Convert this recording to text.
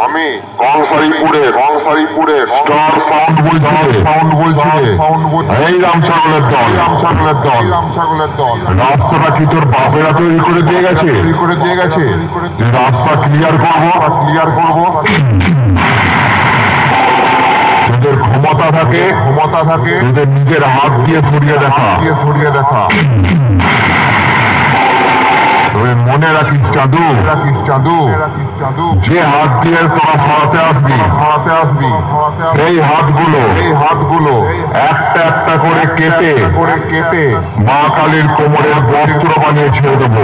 আমি কংসারিপুরে star sound বলছি এই রামছাগলের দল রাস্তাটা কি তোর বাপেরা তৈরি করে দিয়ে গেছে রাস্তা ক্লিয়ার করবো তোদের ক্ষমতা থাকে তোদের নিজের হাত দিয়ে সরিয়ে দেখা তবে মনে রাখিস চাঁদু যে হাত দিয়ে তোরা সরাতে আসবি সেই হাতগুলো একটা করে কেটে মা কালীর কোমরের বস্ত্র বানিয়ে ছেড়ে দেবো।